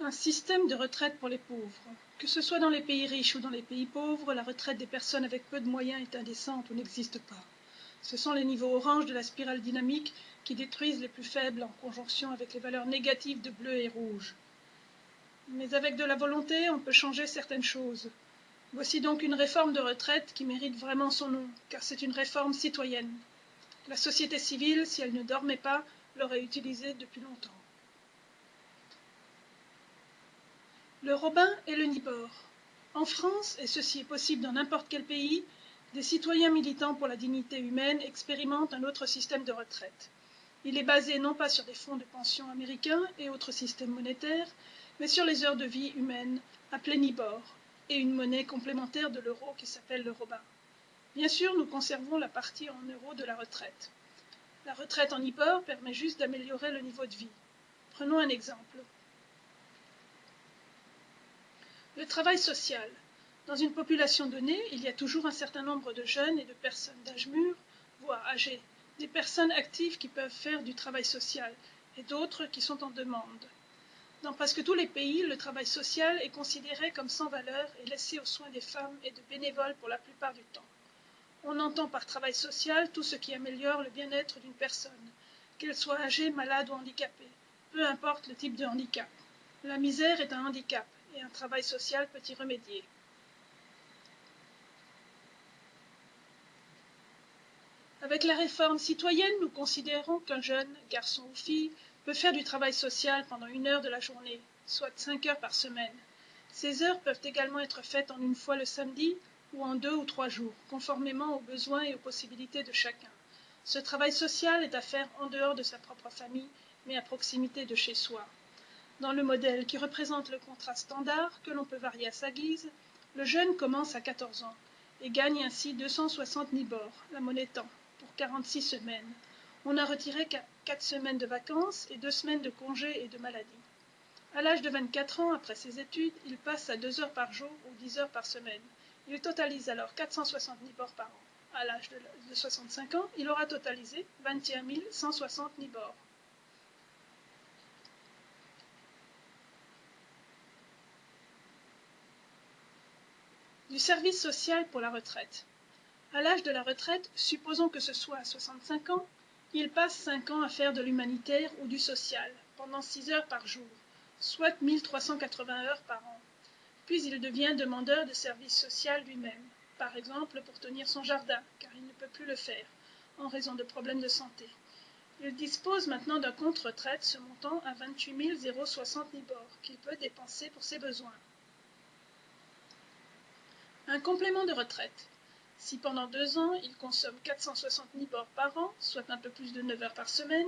Un système de retraite pour les pauvres. Que ce soit dans les pays riches ou dans les pays pauvres, la retraite des personnes avec peu de moyens est indécente ou n'existe pas. Ce sont les niveaux orange de la spirale dynamique qui détruisent les plus faibles en conjonction avec les valeurs négatives de bleu et rouge. Mais avec de la volonté, on peut changer certaines choses. Voici donc une réforme de retraite qui mérite vraiment son nom, car c'est une réforme citoyenne. La société civile, si elle ne dormait pas, l'aurait utilisée depuis longtemps. Le robin et le Nibor. En France, et ceci est possible dans n'importe quel pays, des citoyens militants pour la dignité humaine expérimentent un autre système de retraite. Il est basé non pas sur des fonds de pension américains et autres systèmes monétaires, mais sur les heures de vie humaines, appelées Nibor, et une monnaie complémentaire de l'euro qui s'appelle le robin. Bien sûr, nous conservons la partie en euros de la retraite. La retraite en Nibor permet juste d'améliorer le niveau de vie. Prenons un exemple. Le travail social. Dans une population donnée, il y a toujours un certain nombre de jeunes et de personnes d'âge mûr, voire âgées, des personnes actives qui peuvent faire du travail social, et d'autres qui sont en demande. Dans presque tous les pays, le travail social est considéré comme sans valeur et laissé aux soins des femmes et de bénévoles pour la plupart du temps. On entend par travail social tout ce qui améliore le bien-être d'une personne, qu'elle soit âgée, malade ou handicapée, peu importe le type de handicap. La misère est un handicap, et un travail social peut y remédier. Avec la réforme citoyenne, nous considérons qu'un jeune, garçon ou fille, peut faire du travail social pendant 1 heure de la journée, soit 5 heures par semaine. Ces heures peuvent également être faites en une fois le samedi ou en 2 ou 3 jours, conformément aux besoins et aux possibilités de chacun. Ce travail social est à faire en dehors de sa propre famille, mais à proximité de chez soi. Dans le modèle qui représente le contrat standard, que l'on peut varier à sa guise, le jeune commence à 14 ans et gagne ainsi 260 nibors, la monnaie temps, pour 46 semaines. On n'a retiré qu'à 4 semaines de vacances et 2 semaines de congés et de maladie. À l'âge de 24 ans, après ses études, il passe à 2 heures par jour ou 10 heures par semaine. Il totalise alors 460 nibors par an. À l'âge de 65 ans, il aura totalisé 21 160 nibors. Du service social pour la retraite. À l'âge de la retraite, supposons que ce soit à 65 ans, il passe 5 ans à faire de l'humanitaire ou du social, pendant 6 heures par jour, soit 1380 heures par an. Puis il devient demandeur de service social lui-même, par exemple pour tenir son jardin, car il ne peut plus le faire, en raison de problèmes de santé. Il dispose maintenant d'un compte retraite se montant à 28 060 nibors, qu'il peut dépenser pour ses besoins. Un complément de retraite. Si pendant 2 ans, il consomme 460 nibors par an, soit un peu plus de 9 heures par semaine,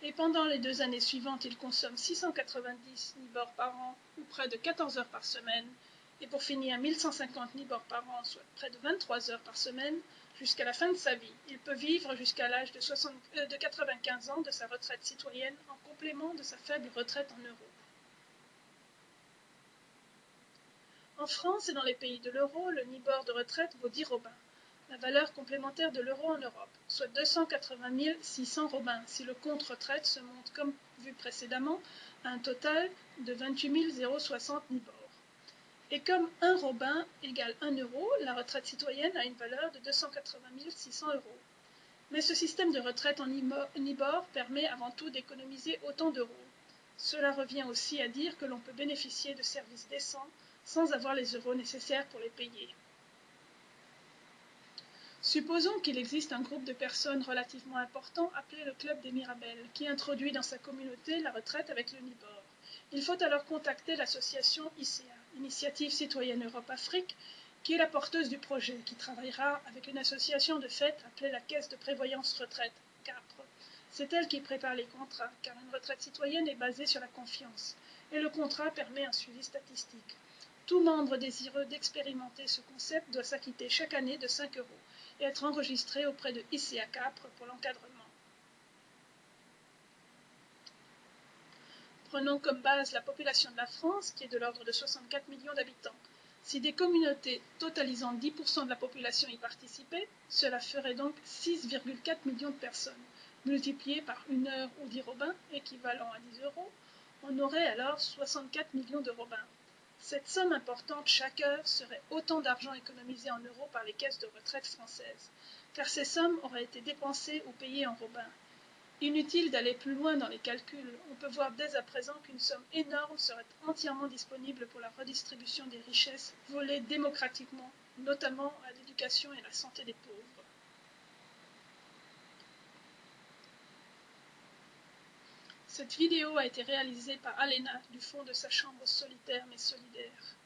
et pendant les 2 années suivantes, il consomme 690 nibors par an, ou près de 14 heures par semaine, et pour finir 1150 nibors par an, soit près de 23 heures par semaine, jusqu'à la fin de sa vie. Il peut vivre jusqu'à l'âge de 95 ans de sa retraite citoyenne en complément de sa faible retraite en euros. En France et dans les pays de l'euro, le nibor de retraite vaut 10 robins, la valeur complémentaire de l'euro en Europe, soit 280 600 robins, si le compte retraite se monte, comme vu précédemment, à un total de 28 060 nibors. Et comme 1 robin égale 1 euro, la retraite citoyenne a une valeur de 280 600 euros. Mais ce système de retraite en nibor permet avant tout d'économiser autant d'euros. Cela revient aussi à dire que l'on peut bénéficier de services décents sans avoir les euros nécessaires pour les payer. Supposons qu'il existe un groupe de personnes relativement important appelé le Club des Mirabelles, qui introduit dans sa communauté la retraite avec le Nibor. Il faut alors contacter l'association ICEA, Initiative Citoyenne Europe-Afrique, qui est la porteuse du projet, qui travaillera avec une association de fait appelée la Caisse de Prévoyance Retraite, CAPRE. C'est elle qui prépare les contrats, car une retraite citoyenne est basée sur la confiance, et le contrat permet un suivi statistique. Tout membre désireux d'expérimenter ce concept doit s'acquitter chaque année de 5 euros et être enregistré auprès de ICEA CAPRE pour l'encadrement. Prenons comme base la population de la France, qui est de l'ordre de 64 millions d'habitants. Si des communautés totalisant 10% de la population y participaient, cela ferait donc 6,4 millions de personnes, multipliées par 1 heure ou 10 robins, équivalent à 10 euros, On aurait alors 64 millions de robins. Cette somme importante chaque heure serait autant d'argent économisé en euros par les caisses de retraite françaises, car ces sommes auraient été dépensées ou payées en robins. Inutile d'aller plus loin dans les calculs, on peut voir dès à présent qu'une somme énorme serait entièrement disponible pour la redistribution des richesses volées démocratiquement, notamment à l'éducation et à la santé des pauvres. Cette vidéo a été réalisée par Alena du fond de sa chambre solitaire mais solidaire.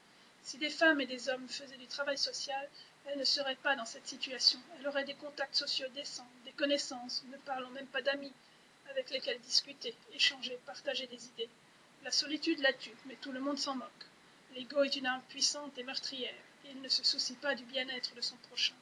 Si des femmes et des hommes faisaient du travail social, elles ne seraient pas dans cette situation. Elles auraient des contacts sociaux décents, des connaissances, ne parlons même pas d'amis, avec lesquels discuter, échanger, partager des idées. La solitude la tue, mais tout le monde s'en moque. L'ego est une arme puissante et meurtrière, et il ne se soucie pas du bien-être de son prochain.